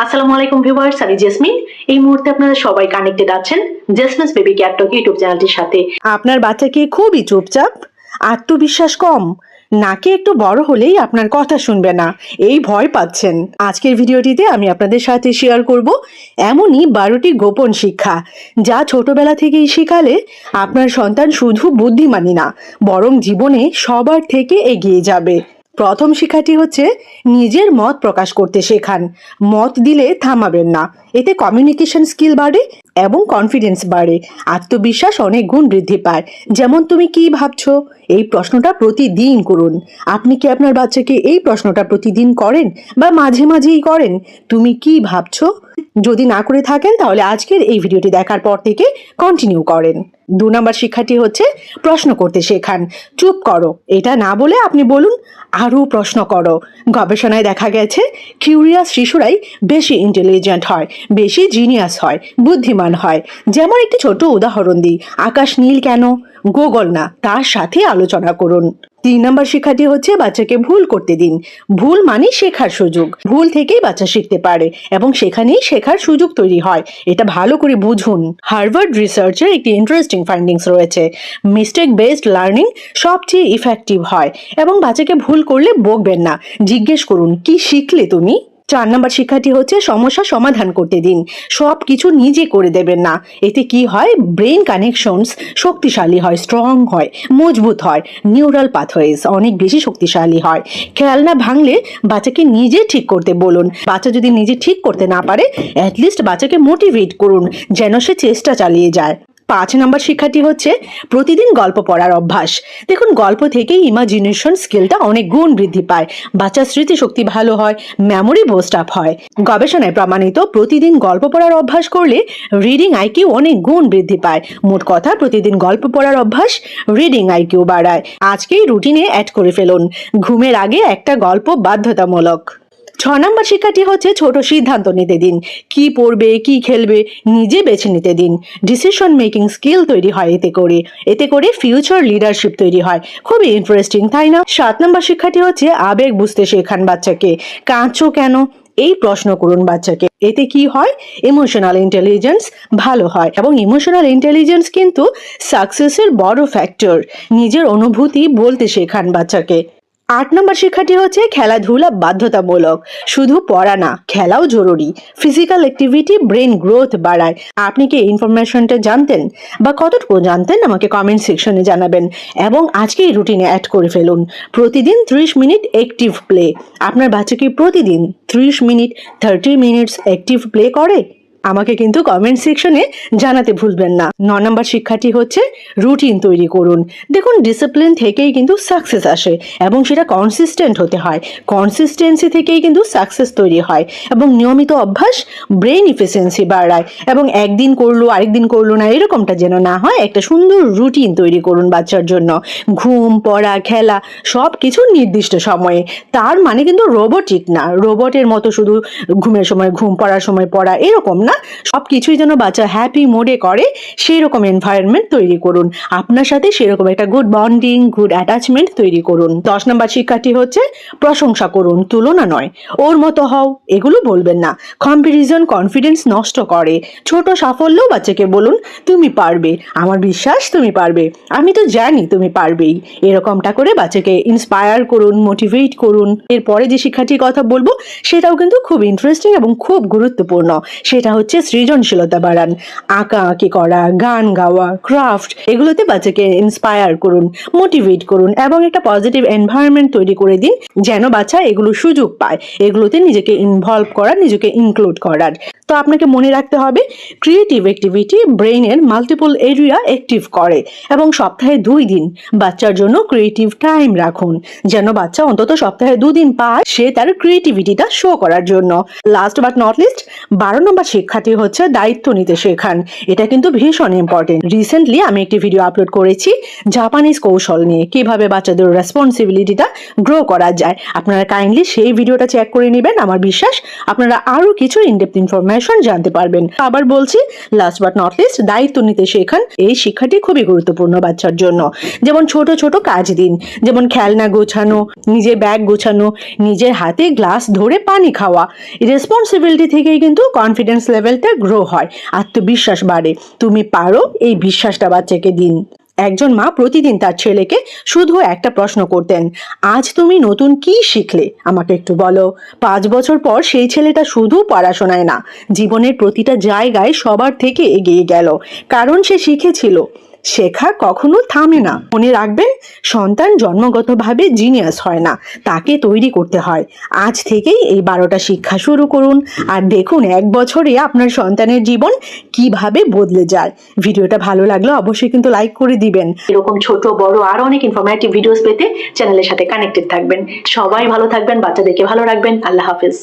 আসসালামু আলাইকুম ভিউয়ার্স, আমি জেসমিন। এই মুহূর্তে আপনারা সবাই কানেক্টেড আছেন জেসমিনস বেবি কেয়ার টক ইউটিউব চ্যানেলটির সাথে। আপনার বাচ্চা কি খুবই চুপচাপ, আত্মবিশ্বাস কম, নাকি একটু বড় হলেই আপনার কথা শুনবে না, এই ভয় পাচ্ছেন? আজকের ভিডিওটিতে আমি আপনাদের সাথে শেয়ার করব এমনই 12টি গোপন শিক্ষা, যা ছোটবেলা থেকেই শেখালে আপনার সন্তান শুধু বুদ্ধিমানই না, বরং জীবনে সবার থেকে এগিয়ে যাবে। প্রথম শিক্ষাটি হচ্ছে নিজের মত প্রকাশ করতে শেখান। মত দিলে থামাবেন না, এতে কমিউনিকেশন স্কিল বাড়ে এবং কনফিডেন্স বাড়ে, আত্মবিশ্বাস অনেক গুণ বৃদ্ধি পায়। যেমন, তুমি কি ভাবছো? এই প্রশ্নটা প্রতিদিন করুন। আপনি কি আপনার বাচ্চাকে এই প্রশ্নটা প্রতিদিন করেন বা মাঝে মাঝেই করেন? তুমি কি ভাবছো? যদি না করে থাকেন তাহলে আজকের এই ভিডিওটি দেখার পর থেকে কন্টিনিউ করেন। 2 নম্বর শিক্ষাটি হচ্ছে প্রশ্ন করতে শেখান। চুপ করো এটা না বলে আপনি বলুন, আরও প্রশ্ন করো। গবেষণায় দেখা গেছে কিউরিয়াস শিশুরাই বেশি ইন্টেলিজেন্ট হয়, বেশি জিনিয়াস হয়, বুদ্ধিমান হয়। যেমন একটি ছোট উদাহরণ দিই, আকাশ নীল কেন? গুগল না, তার সাথে আলোচনা করুন। 3 নম্বর শিক্ষাটি হচ্ছে বাচ্চাকে ভুল করতে দিন। ভুল মানে শেখার সুযোগ। ভুল থেকেই বাচ্চা শিখতে পারে এবং সেখানেই শেখার সুযোগ তৈরি হয়, এটা ভালো করে বুঝুন। হার্ভার্ড রিসার্চের একটি ইন্টারেস্টিং ফাইন্ডিংস রয়েছে। মিস্টেক বেসড লার্নিং সবচেয়ে ইফেক্টিভ হয় এবং বাচ্চাকে ভুল করলে বকবেন না, জিজ্ঞেস করুন কি শিখলে তুমি। 4 নম্বর শিক্ষাটি হচ্ছে সমস্যা সমাধান করতে দিন। সব কিছু নিজে করে দেবেন না। এতে কি হয়, ব্রেন কানেকশনস শক্তিশালী হয়, স্ট্রং হয়, মজবুত হয়, নিউরাল পাথওয়েজ অনেক বেশি শক্তিশালী হয়। খেলনা ভাঙলে বাচ্চাকে নিজে ঠিক করতে বলুন। বাচ্চা যদি নিজে ঠিক করতে না পারে, অ্যাটলিস্ট বাচ্চাকে মোটিভেট করুন যেন সে চেষ্টা চালিয়ে যায়। 5 নম্বর শিক্ষাটি হচ্ছে প্রতিদিন গল্প পড়ার অভ্যাস। দেখুন, গল্প থেকেই ইমাজিনেশন স্কিলটা অনেক গুণ বৃদ্ধি পায়, বাচ্চার স্মৃতিশক্তি ভালো হয়, মেমোরি বুস্ট আপ হয়। গবেষণায় প্রমাণিত প্রতিদিন গল্প পড়ার অভ্যাস করলে রিডিং আইকিউ অনেক গুণ বৃদ্ধি পায়। মোট কথা, প্রতিদিন গল্প পড়ার অভ্যাস রিডিং আইকিউ বাড়ায়। আজকেই রুটিনে অ্যাড করে ফেলুন, ঘুমের আগে একটা গল্প বাধ্যতামূলক। 6 নম্বর শিক্ষাটি হচ্ছে ছোট সিদ্ধান্ত নিতে দিন। কি পড়বে, কি খেলবে, নিজে বেছে নিতে দিন। ডিসিশন মেকিং স্কিল তৈরি হয় এতে করে ফিউচার লিডারশিপ তৈরি হয়। খুবই ইন্টারেস্টিং, তাই না? 7 নম্বর শিক্ষাটি হচ্ছে আবেগ বুঝতে শেখান বাচ্চাকে। কাঁদছো কেন, এই প্রশ্ন করুন বাচ্চাকে। এতে কি হয়, ইমোশনাল ইন্টেলিজেন্স ভালো হয় এবং ইমোশনাল ইন্টেলিজেন্স কিন্তু সাকসেসের বড় ফ্যাক্টর। নিজের অনুভূতি বলতে শেখান বাচ্চাকে। 8 নম্বর শিক্ষাটি হচ্ছে খেলাধুলা বাধ্যতামূলক। শুধু পড়া না, খেলাও জরুরি। ফিজিক্যাল অ্যাক্টিভিটি ব্রেন গ্রোথ বাড়ায়। আপনি কি ইনফরমেশনটা জানতেন বা কতটুকু জানতেন আমাকে কমেন্ট সেকশনে জানাবেন এবং আজকেই রুটিনে অ্যাড করে ফেলুন। প্রতিদিন 30 মিনিট অ্যাক্টিভ প্লে। আপনার বাচ্চা কি প্রতিদিন 30 মিনিট 30 মিনিটস অ্যাক্টিভ প্লে করে? আমাকে কিন্তু কমেন্ট সেকশনে জানাতে ভুলবেন না। 9 নম্বর শিক্ষাটি হচ্ছে রুটিন তৈরি করুন। দেখুন, ডিসিপ্লিন থেকেই কিন্তু সাকসেস আসে এবং সেটা কনসিস্টেন্ট হতে হয়। কনসিস্টেন্সি থেকেই কিন্তু সাকসেস তৈরি হয় এবং নিয়মিত অভ্যাস ব্রেন ইফিসিয়েন্সি বাড়ায় এবং একদিন করলো আরেকদিন করলো না এরকমটা যেন না হয়। একটা সুন্দর রুটিন তৈরি করুন বাচ্চার জন্য। ঘুম, পড়া, খেলা সব কিছু নির্দিষ্ট সময়ে। তার মানে কিন্তু রোবটিক না, রোবটের মতো শুধু ঘুমের সময় ঘুম, পড়ার সময় পড়া, এরকম না। সবকিছুই যেন বাচ্চা হ্যাপি মোডে করে সেই রকম এনভায়রনমেন্ট তৈরি করুন। আপনার সাথে সেরকম একটা গুড বন্ডিং, গুড অ্যাটাচমেন্ট তৈরি করুন। 10 নম্বর শিক্ষাটি হচ্ছে প্রশংসা করুন, তুলনা নয়। ওর মতো হও এগুলো বলবেন না, কম্পারিজন কনফিডেন্স নষ্ট করে। ছোট সাফল্যও বাচ্চাকে বলুন, তুমি পারবে, আমার বিশ্বাস তুমি পারবে, আমি তো জানি তুমি পারবেই। এরকমটা করে বাচ্চাকে ইন্সপায়ার করুন, মোটিভেট করুন। এরপরে যে শিক্ষাটির কথা বলবো সেটাও কিন্তু খুব ইন্টারেস্টিং এবং খুব গুরুত্বপূর্ণ। সেটা হচ্ছে সৃজনশীলতা বাড়ান। আঁকাআঁকি করা, গান গাওয়া, ক্রাফট, এগুলোতে বাচ্চাকে ইন্সপায়ার করুন, মোটিভেট করুন এবং একটা পজিটিভ এনভায়রনমেন্ট তৈরি করে দিন যেন বাচ্চা এগুলো সুযোগ পায়, এগুলোতে নিজেকে ইনভলভ করার, নিজেকে ইনক্লুড করার। তো আপনাকে মনে রাখতে হবে, ক্রিয়েটিভ অ্যাক্টিভিটি ব্রেইনের মাল্টিপল এরিয়া অ্যাক্টিভ করে এবং সপ্তাহে 2 দিন বাচ্চার জন্য ক্রিয়েটিভ টাইম রাখুন, যেন বাচ্চা অন্তত সপ্তাহে 2 দিন পায় সে তার ক্রিয়েটিভিটিটা শো করার জন্য। লাস্ট বাট নট লিস্ট, 12 নম্বর শিক্ষা শিক্ষাটি হচ্ছে দায়িত্ব নিতে শেখান। এটা কিন্তু ভীষণ ইম্পর্টেন্ট। রিসেন্টলি আমি একটি ভিডিও আপলোড করেছি জাপানিজ কৌশল নিয়ে, কিভাবে বাচ্চাদের রেসপন্সিবিলিটিটা গ্রো করা যায়। আপনারা কাইন্ডলি সেই ভিডিওটা চেক করে নেবেন। আমার বিশ্বাস আপনারা আরো কিছু ইনডেপথ ইনফরমেশন জানতে পারবেন। আবার বলছি, লাস্ট বাট নট লিস্ট, দায়িত্ব নিতে শেখান। এই শিক্ষাটি খুবই গুরুত্বপূর্ণ বাচ্চার জন্য। যেমন ছোট ছোট কাজ দিন, যেমন খেলনা গোছানো, নিজের ব্যাগ গোছানো, নিজের হাতে গ্লাস ধরে পানি খাওয়া। রেসপন্সিবিলিটি থেকেই কিন্তু কনফিডেন্স লেভেলটা গ্রো হয়, আত্মবিশ্বাস বাড়ে। তুমি পারো, এই বিশ্বাসটা বাচ্চাকে দিন। একজন মা প্রতিদিন তার ছেলেকে শুধু একটা প্রশ্ন করতেন, আজ তুমি নতুন কি শিখলে আমাকে একটু বলো। 5 বছর পর সেই ছেলেটা শুধু পড়াশোনায় না, জীবনের প্রতিটা জায়গায় সবার থেকে এগিয়ে গেল। কারণ সে শিখেছিল শেখা কখনো থামে না। মনে রাখবেন, সন্তান জন্মগতভাবে জিনিয়াস হয় না, তাকে তৈরি করতে হয়। আজ থেকেই এই 12টা শিক্ষা শুরু করুন, আর দেখুন 1 বছরে আপনার সন্তানের জীবন কিভাবে বদলে যায়। ভিডিওটা ভালো লাগলে অবশ্যই কিন্তু লাইক করে দিবেন। এরকম ছোট বড় আরো অনেক ইনফরমেটিভ ভিডিওস পেতে চ্যানেলের সাথে কানেক্টেড থাকবেন। সবাই ভালো থাকবেন, বাচ্চাদেরকে ভালো রাখবেন। আল্লাহ হাফেজ।